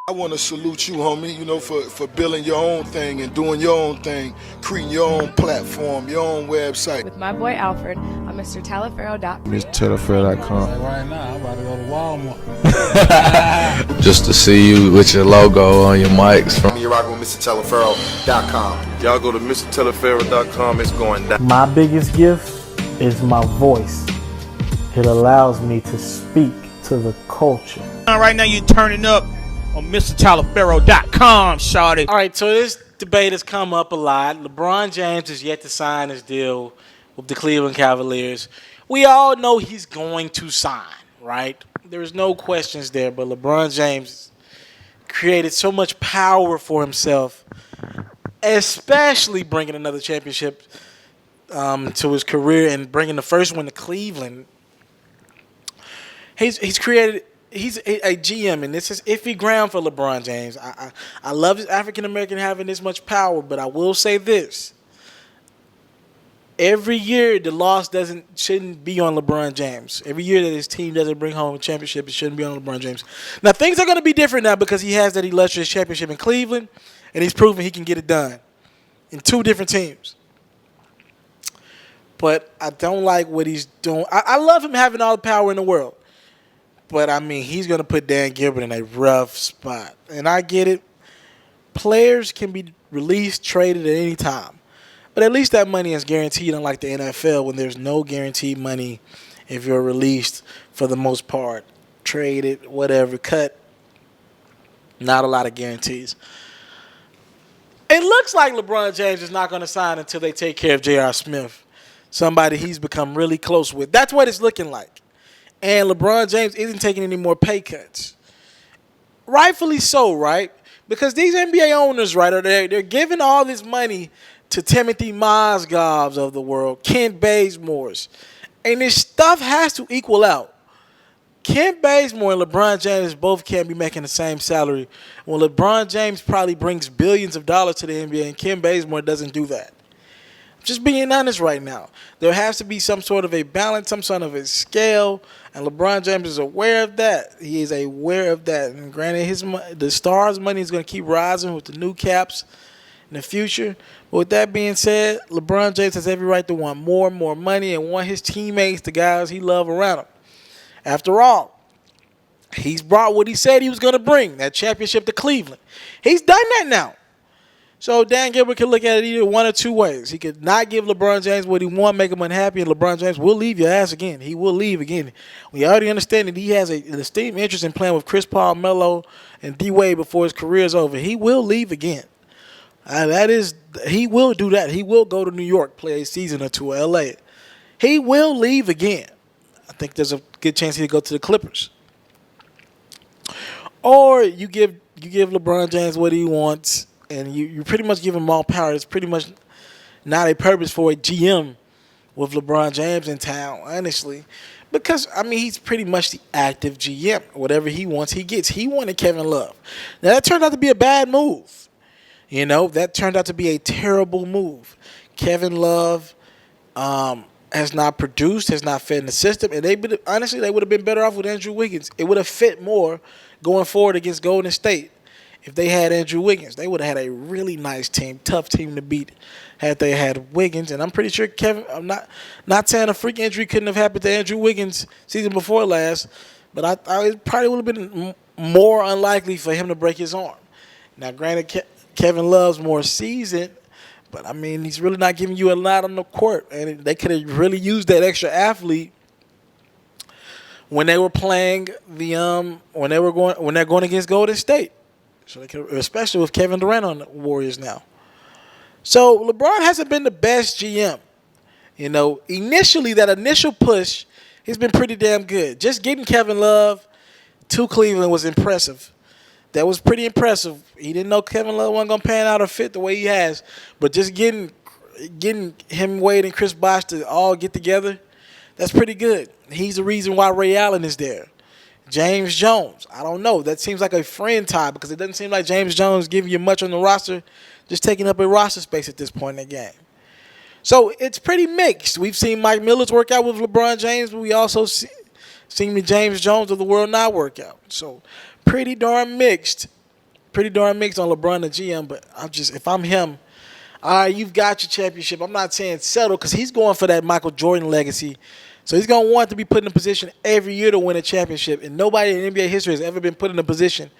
I want to salute you, homie, for building your own thing and doing your own thing, creating your own platform, your own website. With my boy Alfred on MrTaliaferro.com. MrTaliaferro.com. Right now, I'm about to go to Walmart. Just to see you with your logo on your mics. You're rocking with MrTaliaferro.com. Y'all go to MrTaliaferro.com. It's going down. My biggest gift is my voice. It allows me to speak to the culture. Right now you're turning up on MrTaliaferro.com, shawty. All right, so this debate has come up a lot. LeBron James is yet to sign his deal with the Cleveland Cavaliers. We all know he's going to sign, right? There's no questions there, but LeBron James created so much power for himself, especially bringing another championship to his career and bringing the first one to Cleveland. He's a GM, and this is iffy ground for LeBron James. I love his African American having this much power, but I will say this: every year the loss shouldn't be on LeBron James. Every year that his team doesn't bring home a championship, it shouldn't be on LeBron James. Now things are going to be different now because he has that illustrious championship in Cleveland, and he's proven he can get it done in two different teams. But I don't like what he's doing. I love him having all the power in the world. But, I mean, he's going to put Dan Gilbert in a rough spot. And I get it. Players can be released, traded at any time. But at least that money is guaranteed, unlike the NFL, when there's no guaranteed money if you're released for the most part. Traded, whatever, cut. Not a lot of guarantees. It looks like LeBron James is not going to sign until they take care of J.R. Smith, somebody he's become really close with. That's what it's looking like. And LeBron James isn't taking any more pay cuts. Rightfully so, right? Because these NBA owners, right, they're giving all this money to Timothy Mozgovs of the world, Kent Bazemore's. And this stuff has to equal out. Kent Bazemore and LeBron James both can't be making the same salary. When LeBron James probably brings billions of dollars to the NBA, and Kent Bazemore doesn't do that. Just being honest right now. There has to be some sort of a balance, some sort of a scale, and LeBron James is aware of that. He is aware of that. And granted, the Stars' money is going to keep rising with the new caps in the future. But with that being said, LeBron James has every right to want more and more money and want his teammates, the guys he loves around him. After all, he's brought what he said he was going to bring, that championship to Cleveland. He's done that now. So Dan Gilbert can look at it either one or two ways. He could not give LeBron James what he wants, make him unhappy, and LeBron James will leave your ass again. He will leave again. We already understand that he has an esteemed interest in playing with Chris Paul, Melo, and D-Wade before his career is over. He will leave again. He will do that. He will go to New York, play a season or two, or L.A. He will leave again. I think there's a good chance he'll go to the Clippers. Or you give LeBron James what he wants, and you pretty much give him all power. It's pretty much not a purpose for a GM with LeBron James in town, honestly. Because, I mean, he's pretty much the active GM. Whatever he wants, he gets. He wanted Kevin Love. Now, that turned out to be a bad move. That turned out to be a terrible move. Kevin Love has not produced, has not fit in the system. And they would have been better off with Andrew Wiggins. It would have fit more going forward against Golden State. If they had Andrew Wiggins, they would have had a really nice team, tough team to beat had they had Wiggins. And I'm pretty sure I'm not saying a freak injury couldn't have happened to Andrew Wiggins season before last, but it probably would have been more unlikely for him to break his arm. Now, granted, Kevin Love's more seasoned, but, I mean, he's really not giving you a lot on the court. And they could have really used that extra athlete when they were playing when they're going against Golden State. So they could, especially with Kevin Durant on the Warriors now. So LeBron hasn't been the best GM. Initially, that initial push, he's been pretty damn good. Just getting Kevin Love to Cleveland was impressive. That was pretty impressive. He didn't know Kevin Love wasn't going to pan out or fit the way he has. But just getting him, Wade, and Chris Bosh to all get together, that's pretty good. He's the reason why Ray Allen is there. James Jones, I don't know. That seems like a friend tie because it doesn't seem like James Jones giving you much on the roster, just taking up a roster space at this point in the game. So it's pretty mixed. We've seen Mike Miller's work out with LeBron James, but we also seen the James Jones of the world not work out. So pretty darn mixed. pretty darn mixed on LeBron the GM, but if I'm him, all right, you've got your championship. I'm not saying settle because he's going for that Michael Jordan legacy. So he's going to want to be put in a position every year to win a championship. And nobody in NBA history has ever been put in a position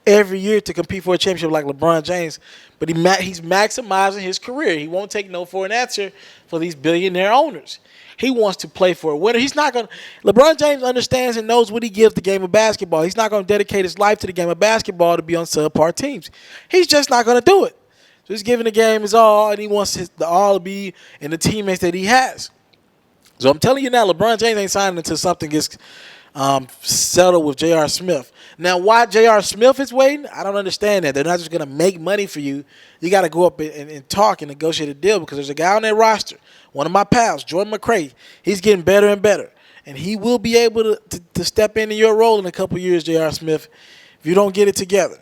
every year to compete for a championship like LeBron James. But he's maximizing his career. He won't take no for an answer for these billionaire owners. He wants to play for a winner. He's not going to – LeBron James understands and knows what he gives the game of basketball. He's not going to dedicate his life to the game of basketball to be on subpar teams. He's just not going to do it. So he's giving the game his all, and he wants the all to be in the teammates that he has. So I'm telling you now, LeBron James ain't signing until something gets settled with J.R. Smith. Now, why J.R. Smith is waiting, I don't understand that. They're not just going to make money for you. You got to go up and talk and negotiate a deal because there's a guy on that roster, one of my pals, Jordan McRae. He's getting better and better, and he will be able to step into your role in a couple years, J.R. Smith, if you don't get it together.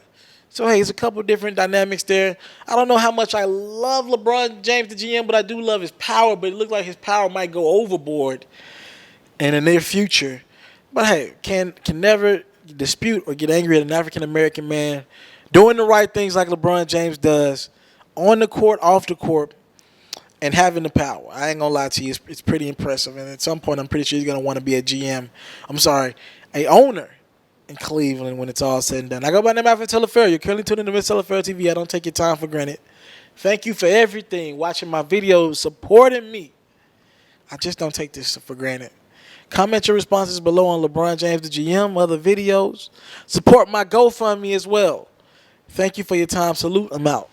So, hey, there's a couple different dynamics there. I don't know how much I love LeBron James, the GM, but I do love his power. But it looks like his power might go overboard in the near future. But, hey, can never dispute or get angry at an African-American man doing the right things like LeBron James does on the court, off the court, and having the power. I ain't going to lie to you. It's pretty impressive. And at some point, I'm pretty sure he's going to want to be a GM. A owner in Cleveland when it's all said and done. I go by the name Alfred Telefair. You're currently tuning in to Mr. Telefair TV. I don't take your time for granted. Thank you for everything, watching my videos, supporting me. I just don't take this for granted. Comment your responses below on LeBron James, the GM, other videos. Support my GoFundMe as well. Thank you for your time. Salute. I'm out.